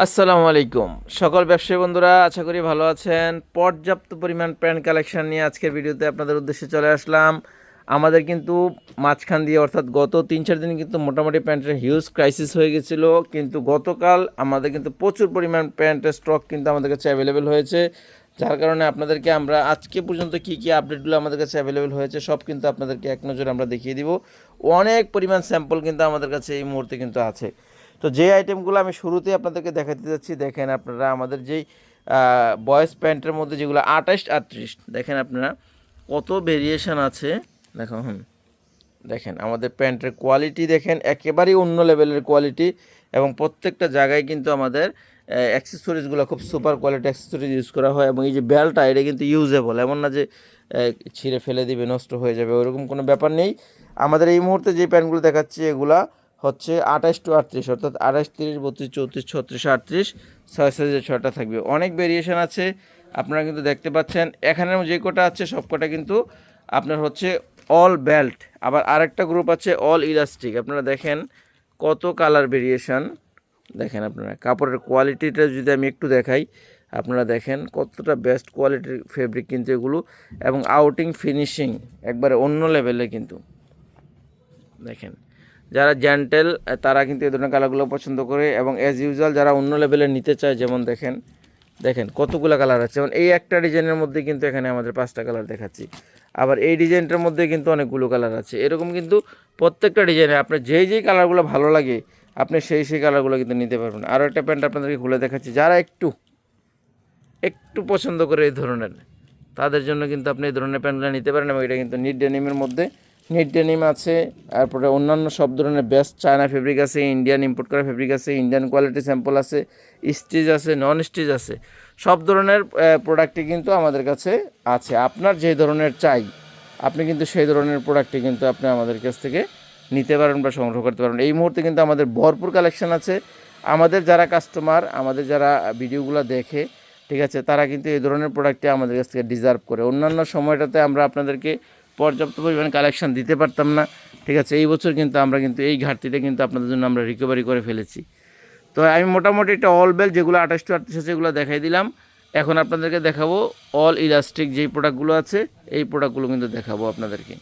আসসালামু আলাইকুম সকল ব্যবসায়ী বন্ধুরা, আশা করি ভালো আছেন। পর্যাপ্ত পরিমাণ প্যান্ট কালেকশন নিয়ে আজকের ভিডিওতে আপনাদের উদ্দেশ্যে চলে আসলাম। আমাদের কিন্তু মাঝখান দিয়ে অর্থাৎ গত 3-4 দিন কিন্তু মোটামুটি প্যান্টের হিউজ ক্রাইসিস হয়ে গেছিল, কিন্তু গতকাল আমাদের কিন্তু প্রচুর পরিমাণ প্যান্টের স্টক কিন্তু আমাদের কাছে অ্যাভেলেবেল হয়েছে, যার কারণে আপনাদেরকে আমরা আজকে পর্যন্ত কী কী আপডেটগুলো আমাদের কাছে অ্যাভেলেবেল হয়েছে সব কিন্তু আপনাদেরকে এক নজরে আমরা দেখিয়ে দিব। অনেক পরিমাণ স্যাম্পল কিন্তু আমাদের কাছে এই মুহূর্তে কিন্তু আছে। তো যে আইটেমগুলো আমি শুরুতেই আপনাদেরকে দেখাতে যাচ্ছি, দেখেন আপনারা আমাদের যেই বয়েজ প্যান্টের মধ্যে যেগুলো 28-38, দেখেন আপনারা কত ভেরিয়েশন আছে। দেখেন আমাদের প্যান্টের কোয়ালিটি দেখেন, একেবারেই অন্য লেভেলের কোয়ালিটি, এবং প্রত্যেকটা জায়গায় কিন্তু আমাদের অ্যাক্সেসরিজগুলো খুব সুপার কোয়ালিটি অ্যাক্সেসরিজ ইউজ করা হয়। এবং এই যে বেলটা, এটা কিন্তু ইউজেবল, এমন না যে ছিঁড়ে ফেলে দিবে, নষ্ট হয়ে যাবে, ওইরকম কোনো ব্যাপার নেই। আমাদের এই মুহূর্তে যে প্যান্টগুলো দেখাচ্ছি এগুলা হচ্ছে 28-38, অর্থাৎ 28, 30, 32, 34, 36, 38, 6 সাইজের 6টা থাকবে। অনেক ভেরিয়েশন আছে, আপনারা কিন্তু দেখতে পাচ্ছেন। এখানে যে কটা আছে সব কটা কিন্তু আপনার হচ্ছে অল বেল্ট। আবার আরেকটা গ্রুপ আছে অল ইলাস্টিক। আপনারা দেখেন কত কালার ভেরিয়েশন। দেখেন আপনারা কাপড়ের কোয়ালিটিটা যদি আমি একটু দেখাই, আপনারা দেখেন কতটা বেস্ট কোয়ালিটির ফেব্রিক কিন্তু এগুলো, এবং আউটিং ফিনিশিং একবারে অন্য লেভেলে কিন্তু। দেখেন যারা জেন্টেল তারা কিন্তু এই ধরনের কালারগুলো পছন্দ করে, এবং অ্যাজ ইউজুয়াল যারা অন্য লেভেলের নিতে চায়, যেমন দেখেন কতগুলো কালার আছে। যেমন এই একটা ডিজাইনের মধ্যে কিন্তু এখানে আমাদের 5টা কালার দেখাচ্ছি, আবার এই ডিজাইনটার মধ্যে কিন্তু অনেকগুলো কালার আছে। এরকম কিন্তু প্রত্যেকটা ডিজাইনে আপনার যেই কালারগুলো ভালো লাগে আপনি সেই কালারগুলো কিন্তু নিতে পারবেন। আরও একটা প্যান্ট আপনাদেরকে খুলে দেখাচ্ছি, যারা একটু একটু পছন্দ করে এই ধরনের, তাদের জন্য কিন্তু আপনি এই ধরনের প্যান্টগুলো নিতে পারেন। এবং এটা কিন্তু নিট ডেনিমের মধ্যে, নিট ডেনিম আছে, তারপরে অন্যান্য সব ধরনের বেস্ট চায়না ফেব্রিক আছে, ইন্ডিয়ান ইম্পোর্ট করা ফেব্রিক আছে, ইন্ডিয়ান কোয়ালিটি স্যাম্পল আছে, স্টিচ আছে, নন স্টিচ আছে, সব ধরনের প্রোডাক্টই কিন্তু আমাদের কাছে আছে। আপনার যে ধরনের চাই আপনি কিন্তু সেই ধরনের প্রোডাক্টই কিন্তু আপনি আমাদের কাছ থেকে নিতে পারেন বা সংগ্রহ করতে পারেন। এই মুহূর্তে কিন্তু আমাদের ভরপুর কালেকশন আছে। আমাদের যারা কাস্টমার, আমাদের যারা ভিডিওগুলো দেখে, ঠিক আছে, তারা কিন্তু এই ধরনের প্রোডাক্টটি আমাদের কাছ থেকে ডিজার্ভ করে। অন্যান্য সময়টাতে আমরা আপনাদেরকে পর্যাপ্ত পরিমাণ কালেকশন দিতে পারতাম না, ঠিক আছে। এই বছর কিন্তু আমরা কিন্তু এই ঘাটতিটা কিন্তু আপনাদের জন্য আমরা রিকভারি করে ফেলেছি। তো আমি মোটামুটি একটা অল বেল যেগুলো 28-38 আছে এগুলো দেখাই দিলাম। এখন আপনাদেরকে দেখাবো অল ইলাস্টিক যেই প্রোডাক্টগুলো আছে, এই প্রোডাক্টগুলো কিন্তু দেখাবো আপনাদেরকে।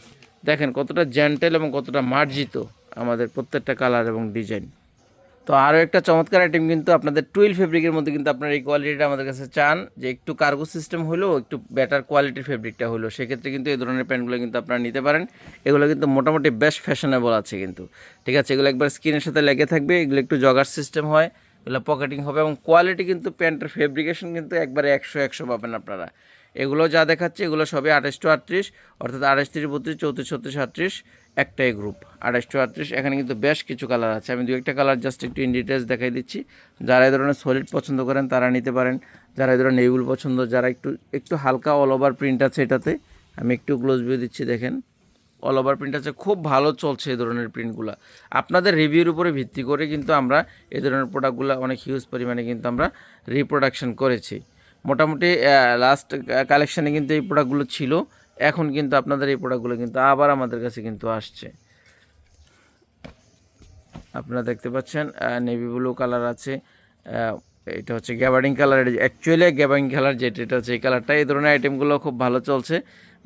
দেখেন কতটা জেন্টেল এবং কতটা মার্জিত আমাদের প্রত্যেকটা কালার এবং ডিজাইন। তো আরও একটা চমৎকার আইটেম কিন্তু আপনাদের টুইল ফেব্রিকের মধ্যে কিন্তু আপনার এই কোয়ালিটিটা আমাদের কাছে চান, যে একটু কার্গো সিস্টেম হলেও একটু বেটার কোয়ালিটির ফেব্রিকটা হলো, সেক্ষেত্রে কিন্তু এই ধরনের প্যান্টগুলো কিন্তু আপনারা নিতে পারেন। এগুলো কিন্তু মোটামুটি বেশ ফ্যাশনেবল আছে কিন্তু, ঠিক আছে। এগুলো একবার স্কিনের সাথে লেগে থাকবে, এগুলো একটু জগার সিস্টেম হয়, এগুলো পকেটিং হবে, এবং কোয়ালিটি কিন্তু প্যান্টের ফেব্রিকেশন কিন্তু একবারে 100 পাবেন আপনারা। এগুলো যা দেখাচ্ছে এগুলো সবই 28-38, অর্থাৎ 28, 30, 32, 34, 36, 38, একটাই গ্রুপ 28-38। এখানে কিন্তু বেশ কিছু কালার আছে, আমি দু একটা কালার জাস্ট একটু ইন ডিটেলস দেখাই দিচ্ছি। যারা এই ধরনের সলিড পছন্দ করেন তারা নিতে পারেন, যারা এই ধরনের নেভিল পছন্দ, যারা একটু একটু হালকা অল ওভার প্রিন্ট আছে এটাতে, আমি একটু ক্লোজ ভিউ দিচ্ছি, দেখেন অল ওভার প্রিন্ট আছে, খুব ভালো চলছে এই ধরনের প্রিন্টগুলো। আপনাদের রিভিউর উপরে ভিত্তি করে কিন্তু আমরা এই ধরনের প্রোডাক্টগুলো অনেক হিউজ পরিমাণে কিন্তু আমরা রিপ্রোডাকশন করেছি। মোটামুটি লাস্ট কালেকশানে কিন্তু এই প্রোডাক্টগুলো ছিল, এখন কিন্তু আপনাদের এই প্রোডাক্টগুলো কিন্তু আবার আমাদের কাছে কিন্তু আসছে। আপনারা দেখতে পাচ্ছেন নেভি ব্লু কালার আছে, এটা হচ্ছে গ্যাবার্ডিং কালার, এটা অ্যাকচুয়ালি গ্যাবার্ডিং কালার যেটা, এটা হচ্ছে এই কালারটা। এই ধরনের আইটেমগুলো খুব ভালো চলছে,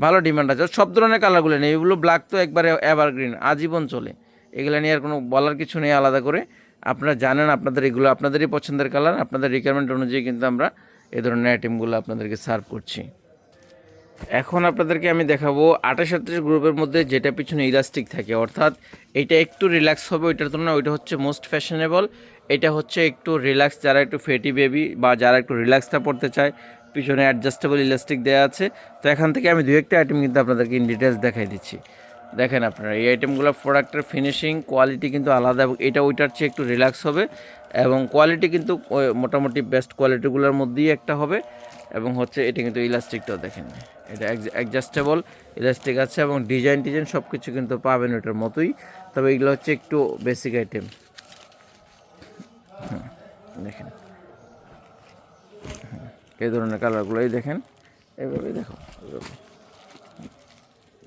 ভালো ডিমান্ড আছে সব ধরনের কালারগুলো। নেভি ব্লু ব্ল্যাক তো একবারে এভারগ্রিন, আজীবন চলে, এগুলো নিয়ে আর কোনো বলার কিছু নেই আলাদা করে। আপনারা জানেন আপনাদের এগুলো আপনাদেরই পছন্দের কালার, আপনাদের রিকোয়ারমেন্ট অনুযায়ী কিন্তু আমরা এই ধরনের আইটেমগুলো আপনাদেরকে সার্ভ করছি। এখন আপনাদেরকে আমি দেখাবো 28-38 গ্রুপের মধ্যে যেটা পিছনে ইলাস্টিক থাকে, অর্থাৎ এটা একটু রিল্যাক্স হবে ওইটার তুলনায়, ওইটা হচ্ছে মোস্ট ফ্যাশনেবল, এটা হচ্ছে একটু রিল্যাক্স, যারা একটু ফেটি বেবি বা যারা একটু রিল্যাক্সটা পড়তে চায়, পিছনে অ্যাডজাস্টেবল ইলাস্টিক দেওয়া আছে। তো এখান থেকে আমি দু একটা আইটেম কিন্তু আপনাদেরকে ইন ডিটেলস দেখাই দিচ্ছি। দেখেন আপনারা এই আইটেমগুলো প্রোডাক্টের ফিনিশিং কোয়ালিটি কিন্তু আলাদা, এবং এটা ওইটার চেয়ে একটু রিল্যাক্স হবে, এবং কোয়ালিটি কিন্তু মোটামুটি বেস্ট কোয়ালিটিগুলোর মধ্যেই একটা হবে। এবং হচ্ছে এটা কিন্তু ইলাস্টিকটাও দেখেন, এটা অ্যাডজাস্টেবল ইলাস্টিক আছে, এবং ডিজাইন সব কিছু কিন্তু পাবেন ওটার মতোই, তবে এগুলো হচ্ছে একটু বেসিক আইটেম। দেখেন এই ধরনের কালারগুলোই দেখেন, এইভাবে দেখো, এইভাবে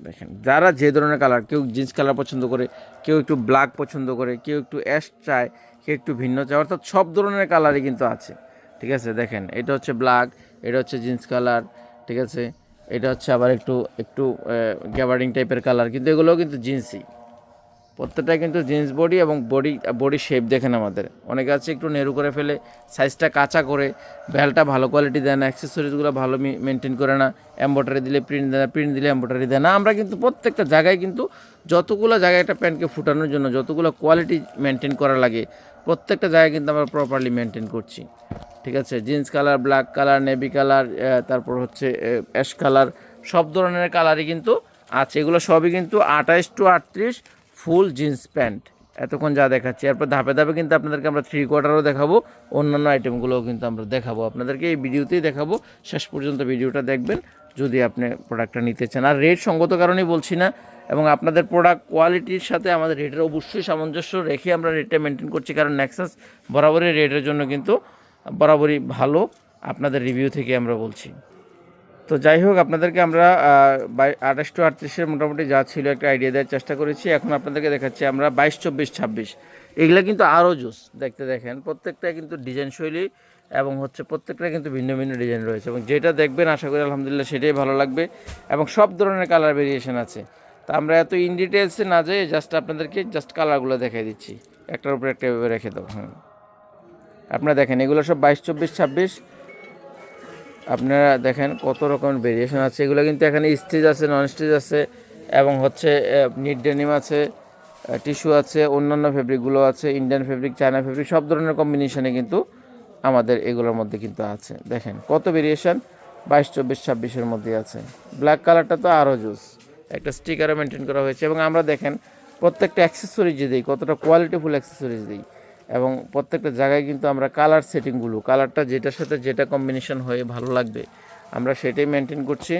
দেখেন যারা যে ধরনের কালার, কেউ জিন্স কালার পছন্দ করে, কেউ একটু ব্ল্যাক পছন্দ করে, কেউ একটু অ্যাশ চায়, কেউ একটু ভিন্ন চায়, অর্থাৎ সব ধরনের কালারই কিন্তু আছে। ঠিক আছে, দেখেন এটা হচ্ছে ব্ল্যাক, এটা হচ্ছে জিন্স কালার, ঠিক আছে, এটা হচ্ছে আবার একটু একটু গ্যাবার্ডিং টাইপের কালার, কিন্তু এগুলোও কিন্তু জিন্সই, প্রত্যেকটা কিন্তু জিন্স বডি এবং বডি শেপ দেখেন আমাদের অনেকে আছে একটু নেরু করে ফেলে, সাইজটা কাঁচা করে, বেলটা ভালো কোয়ালিটি দেয় না, অ্যাক্সেসরিজগুলো ভালো মেনটেন করে না, এম্ব্রয়ডারি দিলে প্রিন্ট দেয় না, প্রিন্ট দিলে এম্ব্রয়ডারি দেয় না। আমরা কিন্তু প্রত্যেকটা জায়গায় কিন্তু যতগুলো জায়গায় একটা প্যান্টকে ফুটানোর জন্য যতগুলো কোয়ালিটি মেনটেন করা লাগে প্রত্যেকটা জায়গায় কিন্তু আমরা প্রপারলি মেনটেন করছি। ঠিক আছে, jeans colour, black colour, navy colour, তারপর হচ্ছে অ্যাশ কালার, সব ধরনের কালারই কিন্তু আছে। এগুলো সবই কিন্তু 28-38 ফুল জিন্স প্যান্ট এতক্ষণ যা দেখাচ্ছি। এরপর ধাপে ধাপে কিন্তু আপনাদেরকে আমরা 3/4ও দেখাবো, অন্যান্য আইটেমগুলোও কিন্তু আমরা দেখাবো আপনাদেরকে, এই ভিডিওতেই দেখাবো। শেষ পর্যন্ত ভিডিওটা দেখবেন যদি আপনি প্রোডাক্টটা নিতে চান। আর রেট সঙ্গত কারণেই বলছি না, এবং আপনাদের প্রোডাক্ট কোয়ালিটির সাথে আমাদের রেটের অবশ্যই সামঞ্জস্য রেখে আমরা রেটটা মেনটেন করছি, কারণ নেক্সাস বরাবরই রেটের জন্য কিন্তু বরাবরই ভালো, আপনাদের রিভিউ থেকে আমরা বলছি। তো যাই হোক, আপনাদেরকে আমরা 28-38 মোটামুটি যা ছিল একটা আইডিয়া দেওয়ার চেষ্টা করেছি। এখন আপনাদেরকে দেখাচ্ছি আমরা 22-24-26, এগুলো কিন্তু আরও জুস দেখতে। দেখেন প্রত্যেকটা কিন্তু ডিজাইন শৈলী এবং হচ্ছে প্রত্যেকটা কিন্তু ভিন্ন ভিন্ন ডিজাইন রয়েছে, এবং যেটা দেখবেন আশা করি আলহামদুলিল্লাহ সেটাই ভালো লাগবে, এবং সব ধরনের কালার ভেরিয়েশন আছে। তা আমরা এত ইন ডিটেলসে না যাই, জাস্ট আপনাদেরকে জাস্ট কালারগুলো দেখাই দিচ্ছি, একটার উপরে একটা এভাবে রেখে দাও। আপনারা দেখেন এগুলো সব 22-24-26, আপনারা দেখেন কত রকমের ভেরিয়েশন আছে। এগুলো কিন্তু এখানে স্টিচ আছে, নন স্টিচ আছে, এবং হচ্ছে নিট ডেনিম আছে, টিস্যু আছে, অন্যান্য ফেব্রিকগুলো আছে, ইন্ডিয়ান ফেব্রিক, চায়না ফেব্রিক, সব ধরনের কম্বিনেশনে কিন্তু আমাদের এগুলোর মধ্যে কিন্তু আছে। দেখেন কত ভেরিয়েশন 22-24-26-এর মধ্যে আছে। ব্ল্যাক কালারটা তো আরও জুস, একটা স্টিকারও মেনটেন করা হয়েছে, এবং আমরা দেখেন প্রত্যেকটা অ্যাক্সেসরিজ দিই, কতটা কোয়ালিটিফুল অ্যাক্সেসরিজ দিই, এবং প্রত্যেকটা জায়গায় কিন্তু আমরা কালার সেটিংগুলো, কালারটা যেটার সাথে যেটা কম্বিনেশন হয়ে ভালো লাগবে আমরা সেটাই মেনটেন করছি,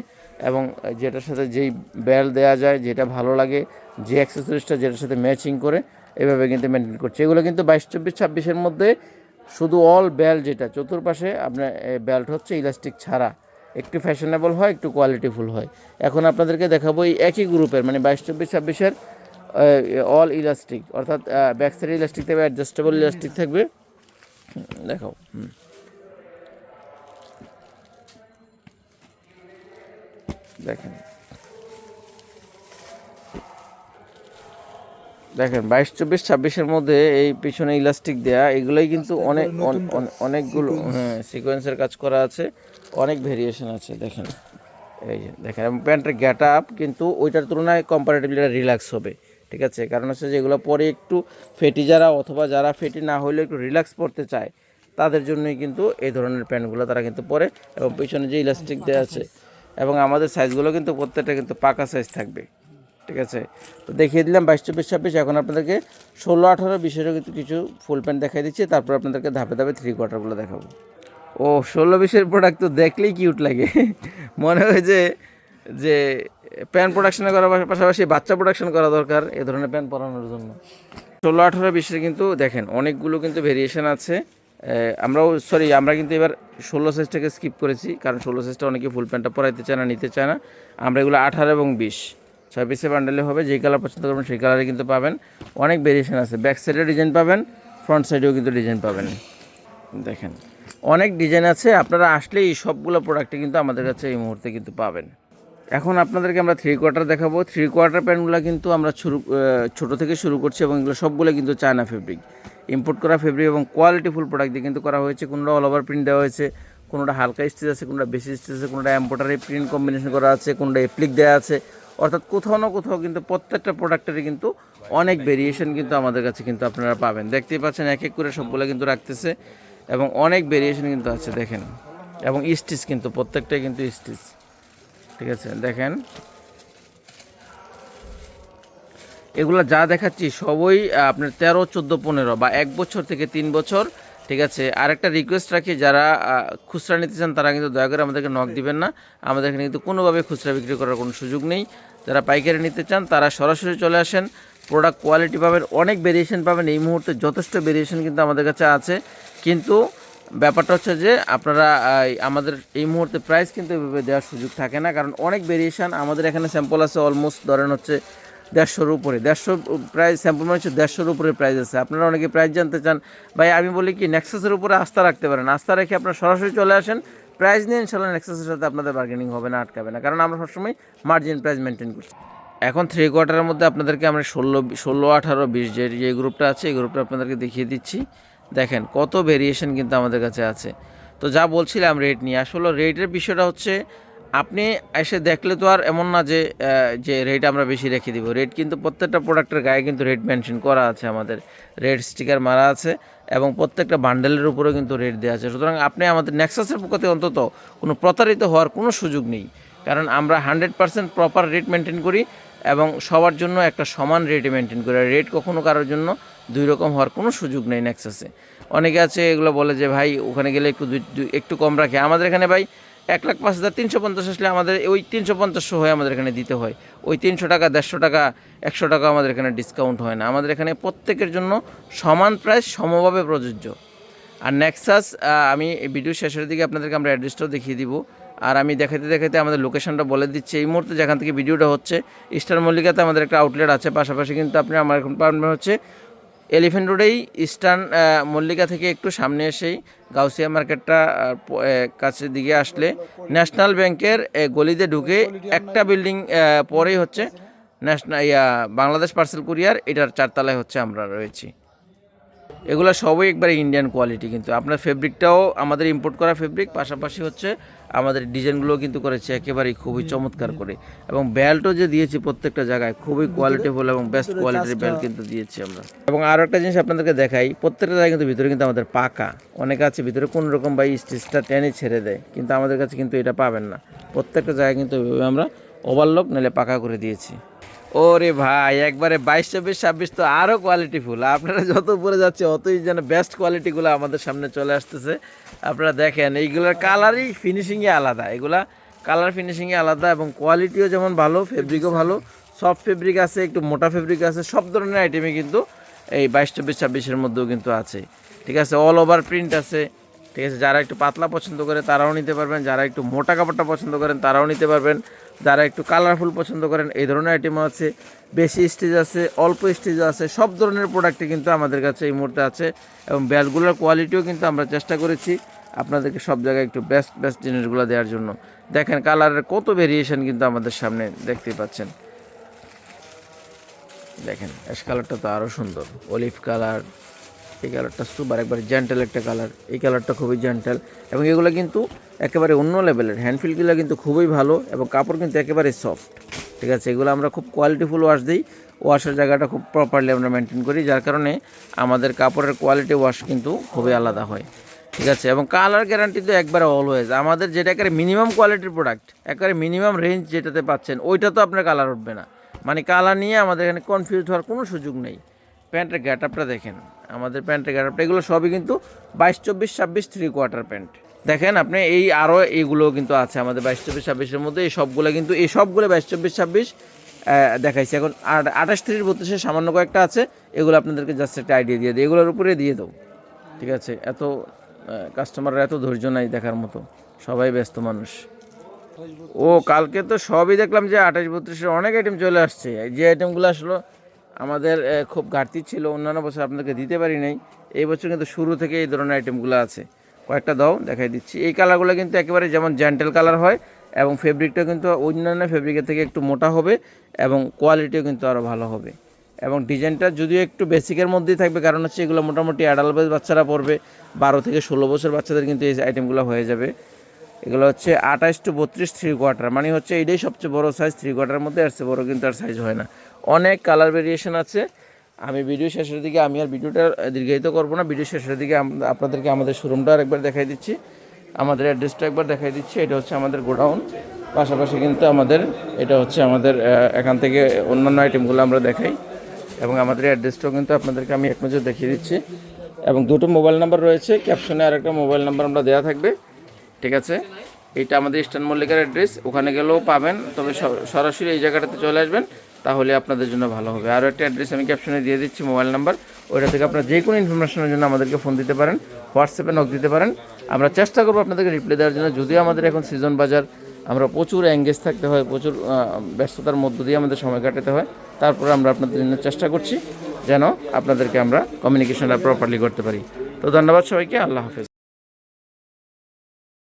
এবং যেটার সাথে যেই বেল্ট দেওয়া যায়, যেটা ভালো লাগে, যে অ্যাক্সেসরিজটা যেটার সাথে ম্যাচিং করে এভাবে কিন্তু মেনটেন করছি। এগুলো কিন্তু 22-24-26-এর মধ্যে শুধু অল বেল্ট, যেটা চতুর্পাশে আপনার বেল্ট হচ্ছে ইলাস্টিক ছাড়া, একটু ফ্যাশনেবল হয়, একটু কোয়ালিটিফুল হয়। এখন আপনাদেরকে দেখাবো এই একই গ্রুপের মানে 22-24-26-এর অল ইলাস্টিক, অর্থাৎ ব্যাক সাইড ইলাস্টিক থাকবে, অ্যাডজাস্টেবল ইলাস্টিক থাকবে। দেখাও, দেখেন দেখেন 22-24-26-এর মধ্যে এই পিছনে ইলাস্টিক দেয়া, এগুলোই কিন্তু অনেকগুলো সিকোয়েন্সের কাজ করা আছে, অনেক ভেরিয়েশন আছে। দেখেন এই যে দেখেন, এবং প্যান্টের গেট আপ কিন্তু ওইটার তুলনায় কম্পারেটিভলি রিল্যাক্স হবে। ঠিক আছে, কারণ হচ্ছে যেগুলো পরে একটু ফেটি যারা, অথবা যারা ফেটি না হলেও একটু রিল্যাক্স পড়তে চায়, তাদের জন্যই কিন্তু এই ধরনের প্যান্টগুলো তারা কিন্তু পরে, এবং পিছনে যে ইলাস্টিক দেওয়া আছে, এবং আমাদের সাইজগুলো কিন্তু প্রত্যেকটা কিন্তু পাকা সাইজ থাকবে। ঠিক আছে, তো দেখিয়ে দিলাম 22-24-26। এখন আপনাদেরকে 16-18-20-এরও কিন্তু কিছু ফুল প্যান্ট দেখাই দিচ্ছি, তারপর আপনাদেরকে ধাপে ধাপে 3/4 দেখাবো। ও 16-20-এর প্রোডাক্ট তো দেখলেই কিউট লাগে, মনে হয় যে প্যান্ট প্রোডাকশন করার পাশাপাশি বাচ্চা প্রোডাকশন করা দরকার এ ধরনের প্যান্ট পরানোর জন্য। 16-18-20-এর কিন্তু দেখেন অনেকগুলো কিন্তু ভেরিয়েশন আছে। আমরা কিন্তু এবার 16 সাইজটাকে স্কিপ করেছি, কারণ 16 সাইজটা অনেকে ফুল প্যান্টটা পরাইতে চায় না, নিতে চায় না। আমরা এগুলো 18 এবং 20 6 পিসে বান্ডেলে হবে, যেই কালার পছন্দ করবেন সেই কালারে কিন্তু পাবেন। অনেক ভেরিয়েশন আছে, ব্যাক সাইডে ডিজাইন পাবেন, ফ্রন্ট সাইডেও কিন্তু ডিজাইন পাবেন। দেখেন অনেক ডিজাইন আছে, আপনারা আসলে এই সবগুলো প্রোডাক্টই কিন্তু আমাদের কাছে এই মুহূর্তে কিন্তু পাবেন। এখন আপনাদেরকে আমরা 3/4 দেখাবো। 3/4 প্যান্টগুলো কিন্তু আমরা ছোটো থেকে শুরু করছি, এবং এগুলো সবগুলো কিন্তু চায়না ফেব্রিক, ইম্পোর্ট করা ফেব্রিক, এবং কোয়ালিটিফুল প্রোডাক্ট দিয়ে কিন্তু করা হয়েছে। কোনোটা অল ওভার প্রিন্ট দেওয়া হয়েছে, কোনোটা হালকা স্টিচ আছে, কোনোটা বেশি স্টিচ আছে, কোনোটা এম্ব্রয়ডারি প্রিন্ট কম্বিনেশন করা আছে, কোনোটা অ্যাপ্লিক দেওয়া আছে, অর্থাৎ কোথাও না কোথাও কিন্তু প্রত্যেকটা প্রোডাক্টেরই কিন্তু অনেক ভেরিয়েশন কিন্তু আমাদের কাছে কিন্তু আপনারা পাবেন। দেখতেই পাচ্ছেন এক এক করে সবগুলো কিন্তু রাখতেছে, এবং অনেক ভেরিয়েশন কিন্তু আছে দেখেন, এবং স্টিচ কিন্তু প্রত্যেকটাই কিন্তু স্টিচ। ঠিক আছে, দেখেন এগুলো যা দেখাচ্ছি সবই আপনার 13, 14, 15 বা 1 বছর থেকে 3 বছর। ঠিক আছে, আরেকটা রিকোয়েস্ট রাখি, যারা খুচরা নিতে চান তারা কিন্তু দয়া করে আমাদেরকে নক দিবেন না, আমাদের এখানে কিন্তু কোনোভাবে খুচরা বিক্রি করার কোনো সুযোগ নেই। যারা পাইকারি নিতে চান তারা সরাসরি চলে আসেন, প্রোডাক্ট কোয়ালিটি পাবেন, অনেক ভেরিয়েশন পাবেন। এই মুহূর্তে যথেষ্ট ভেরিয়েশন কিন্তু আমাদের কাছে আছে, কিন্তু ব্যাপারটা হচ্ছে যে আপনারা আমাদের এই মুহূর্তে প্রাইস কিন্তু এভাবে দেওয়ার সুযোগ থাকে না, কারণ অনেক ভেরিয়েশান। আমাদের এখানে স্যাম্পল আছে অলমোস্ট ধরেন হচ্ছে 150-র উপরে, 150 প্রাইস স্যাম্পল মানে হচ্ছে 150-র উপরে প্রাইস আছে। আপনারা অনেকে প্রাইস জানতে চান, ভাই আমি বলি কি নেক্সাসের উপরে আস্থা রাখতে পারেন, আস্থা রেখে আপনারা সরাসরি চলে আসেন, প্রাইস নিয়ে ইনশাল্লাহ নেক্সাসের সাথে আপনাদের বার্গেনিং হবে না, আটকাবে না, কারণ আমরা সবসময় মার্জিন প্রাইস মেনটেন করছি। এখন 3 কোয়ার্টারের মধ্যে আপনাদেরকে আমরা 16, 18, 20 যে গ্রুপটা আছে এই গ্রুপটা আপনাদেরকে দেখিয়ে দিচ্ছি। দেখেন কত ভেরিয়েশন কিন্তু আমাদের কাছে আছে। তো যা বলছিলাম রেট নিয়ে, আসলে রেটের বিষয়টা হচ্ছে আপনি এসে দেখলে তো আর এমন না যে রেট আমরা বেশি রেখে দিব। রেট কিন্তু প্রত্যেকটা প্রোডাক্টের গায়ে কিন্তু রেট মেনশন করা আছে, আমাদের রেট স্টিকার মারা আছে এবং প্রত্যেকটা বান্ডেলের উপরেও কিন্তু রেট দেওয়া আছে। সুতরাং আপনি আমাদের নেক্সাসের পক্ষে অন্তত কোনো প্রতারিত হওয়ার কোনো সুযোগ নেই, কারণ আমরা 100% প্রপার রেট মেনটেন করি এবং সবার জন্য একটা সমান রেটে মেনটেন করি। রেট কখনো কারোর জন্য দুই রকম হওয়ার কোনো সুযোগ নেই নেক্সাসে। অনেকে আছে এগুলো বলে যে ভাই ওখানে গেলে একটু কম রাখে, আমাদের এখানে ভাই 1,05,350 আসলে আমাদের ওই 350 হয়ে আমাদের এখানে দিতে হয়। ওই 300 টাকা, 150 টাকা, 100 টাকা আমাদের এখানে ডিসকাউন্ট হয় না। আমাদের এখানে প্রত্যেকের জন্য সমান প্রাইস সমভাবে প্রযোজ্য। আর নেক্সাস আমি ভিডিও শেষের দিকে আপনাদেরকে আমরা অ্যাড্রেসটাও দেখিয়ে দিব। আর আমি দেখাতে দেখাতে আমাদের লোকেশনটা বলে দিচ্ছি। এই মুহূর্তে যেখান থেকে ভিডিওটা হচ্ছে ইস্টার্ন মল্লিকাতে আমাদের একটা আউটলেট আছে, পাশাপাশি কিন্তু আপনি আমার এখন পাবেন হচ্ছে এলিফ্যান্ট রোডেই ইস্টার্ন মল্লিকা থেকে একটু সামনে এসেই গাউসিয়া মার্কেটটা কাছের দিকে আসলে ন্যাশনাল ব্যাংকের গলিতে ঢুকে একটা বিল্ডিং পরেই হচ্ছে বাংলাদেশ পার্সেল কুরিয়ার, এটার 4 তলায় হচ্ছে আমরা রয়েছি। এগুলো সবই একবারে ইন্ডিয়ান কোয়ালিটি, কিন্তু আপনার ফেব্রিকটাও আমাদের ইম্পোর্ট করা ফেব্রিক, পাশাপাশি হচ্ছে আমাদের ডিজাইনগুলো কিন্তু করেছে একেবারেই খুবই চমৎকার করে, এবং বেল্টও যে দিয়েছি প্রত্যেকটা জায়গায় খুবই কোয়ালিটিফুল এবং বেস্ট কোয়ালিটির বেল্ট কিন্তু দিয়েছি আমরা। এবং আরও একটা জিনিস আপনাদেরকে দেখাই, প্রত্যেকটা জায়গায় কিন্তু ভিতরে কিন্তু আমাদের পাকা, অনেকে আছে ভিতরে কোন রকম বা স্টিচটা টেনে ছেড়ে দেয়, কিন্তু আমাদের কাছে কিন্তু এটা পাবেন না। প্রত্যেকটা জায়গায় কিন্তু আমরা ওভারলক নাহলে পাকা করে দিয়েছি। ওরে ভাই একবারে 22, 24, 26 তো আরও কোয়ালিটিফুল। আপনারা যত উপরে যাচ্ছে অতই যেন বেস্ট কোয়ালিটিগুলো আমাদের সামনে চলে আসতেছে। আপনারা দেখেন এইগুলোর কালারই ফিনিশিংই আলাদা, এগুলা কালার ফিনিশিংই আলাদা এবং কোয়ালিটিও যেমন ভালো, ফেব্রিকও ভালো, সফট ফেব্রিক আছে, একটু মোটা ফেব্রিক আছে, সব ধরনের আইটেমই কিন্তু এই 22, 24, 26-এর মধ্যেও কিন্তু আছে। ঠিক আছে, অল ওভার প্রিন্ট আছে। ঠিক আছে, যারা একটু পাতলা পছন্দ করে তারাও নিতে পারবেন, যারা একটু মোটা কাপড়টা পছন্দ করেন তারাও নিতে পারবেন, যারা একটু কালারফুল পছন্দ করেন এই ধরনের আইটেমও আছে, বেশি স্টেজ আছে, অল্প স্টেজ আছে, সব ধরনের প্রোডাক্টই কিন্তু আমাদের কাছে এই মুহূর্তে আছে। এবং ব্যাচগুলোর কোয়ালিটিও কিন্তু আমরা চেষ্টা করেছি আপনাদেরকে সব জায়গায় একটু বেস্ট জিনিসগুলো দেওয়ার জন্য। দেখেন কালারের কত ভেরিয়েশন কিন্তু আমাদের সামনে দেখতে পাচ্ছেন। দেখেন অ্যাশ কালারটা তো আরও সুন্দর, অলিভ কালার, এই কালারটা সুপার, একবারে জেন্টাল একটা কালার, এই কালারটা খুবই জেন্টাল, এবং এগুলো কিন্তু একেবারে অন্য লেভেলের, হ্যান্ডফিলগুলো কিন্তু খুবই ভালো এবং কাপড় কিন্তু একেবারে সফট। ঠিক আছে, এগুলো আমরা খুব কোয়ালিটিফুল ওয়াশ দিই, ওয়াশের জায়গাটা খুব প্রপারলি আমরা মেনটেন করি, যার কারণে আমাদের কাপড়ের কোয়ালিটি ওয়াশ কিন্তু খুবই আলাদা হয়। ঠিক আছে, এবং কালার গ্যারান্টি তো একবারে অলওয়েজ, আমাদের যেটা একেবারে মিনিমাম কোয়ালিটির প্রোডাক্ট, একেবারে মিনিমাম রেঞ্জ যেটাতে পাচ্ছেন ওইটা তো আপনার কালার উঠবে না, মানে কালার নিয়ে আমাদের এখানে কনফিউজ হওয়ার কোনো সুযোগ নেই। প্যান্টের গ্যাটআপটা দেখেন, আমাদের প্যান্টের গ্যাটআপটা এগুলো সবই কিন্তু 22, 24, 26 3 কোয়ার্টার প্যান্ট। দেখেন আপনি এই আরও এইগুলোও কিন্তু আছে আমাদের 22, 24, 26-এর মধ্যে, এই সবগুলো 22, 24, 26 দেখাইছি। এখন আর 28, 30, 32 সামান্য কয়েকটা আছে, এগুলো আপনাদেরকে জাস্ট একটা আইডিয়া দিয়ে দিই, এগুলোর উপরে দিয়ে দাও। ঠিক আছে, এত কাস্টমাররা এত ধৈর্য নাই দেখার মতো, সবাই ব্যস্ত মানুষ। ও কালকে তো সবই দেখলাম যে 28, 32-এর অনেক আইটেম চলে আসছে, যে আইটেমগুলো আসলে আমাদের খুব ঘাটতি ছিল, অন্যান্য বছর আপনাদেরকে দিতে পারি নাই, এই বছর কিন্তু শুরু থেকে এই ধরনের আইটেমগুলো আছে। কয়েকটা দাও দেখাই দিচ্ছি। এই কালারগুলো কিন্তু একেবারে যেমন জেন্টেল কালার হয়, এবং ফেব্রিকটা কিন্তু অন্যান্য ফেব্রিকের থেকে একটু মোটা হবে এবং কোয়ালিটিও কিন্তু আরও ভালো হবে, এবং ডিজাইনটা যদিও একটু বেসিকের মধ্যেই থাকবে, কারণ হচ্ছে এগুলো মোটামুটি অ্যাডাল্ট বাচ্চারা পড়বে, 12 থেকে 16 বছর বাচ্চাদের কিন্তু এই আইটেমগুলো হয়ে যাবে। এগুলো হচ্ছে 28 to 32 3 কোয়ার্টার, মানে হচ্ছে এইটাই সবচেয়ে বড় সাইজ, 3 কোয়ার্টারের মধ্যে আসছে, বড় কিন্তু আর সাইজ হয় না। অনেক কালার ভেরিয়েশন আছে। আমি ভিডিও শেষের দিকে, আমি আর ভিডিওটা দীর্ঘায়িত করবো না, ভিডিও শেষের দিকে আপনাদেরকে আমাদের শোরুমটা আরেকবার দেখাই দিচ্ছি, আমাদের অ্যাড্রেসটা একবার দেখাই দিচ্ছি। এটা হচ্ছে আমাদের গোডাউন, পাশাপাশি কিন্তু আমাদের এটা হচ্ছে আমাদের এখান থেকে অন্যান্য আইটেমগুলো আমরা দেখাই, এবং আমাদের অ্যাড্রেসটাও কিন্তু আপনাদেরকে আমি এক নজর দেখিয়ে দিচ্ছি, এবং দুটো মোবাইল নাম্বার রয়েছে, ক্যাপশনে আরেকটা মোবাইল নাম্বার আমরা দেওয়া থাকবে। ঠিক আছে, এটা আমাদের ইস্টার্ন মল্লিকার অ্যাড্রেস, ওখানে গেলেও পাবেন, তবে সরাসরি এই জায়গাটাতে চলে আসবেন, তাহলে আপনাদের জন্য ভালো হবে। আরও একটা অ্যাড্রেস আমি ক্যাপশনে দিয়ে দিচ্ছি, মোবাইল নাম্বার, ওইটা থেকে আপনারা যে কোনো ইনফরমেশনের জন্য আমাদেরকে ফোন দিতে পারেন, হোয়াটসঅ্যাপে নক দিতে পারেন। আমরা চেষ্টা করবো আপনাদেরকে রিপ্লাই দেওয়ার জন্য। যদিও আমাদের এখন সিজন বাজার, আমরা প্রচুর এঙ্গেজ থাকতে হয়, প্রচুর ব্যস্ততার মধ্য দিয়ে আমাদের সময় কাটাতে হয়, তারপরে আমরা আপনাদের জন্য চেষ্টা করছি যেন আপনাদেরকে আমরা কমিউনিকেশনটা প্রপারলি করতে পারি। তো ধন্যবাদ সবাইকে, আল্লাহ হাফেজ।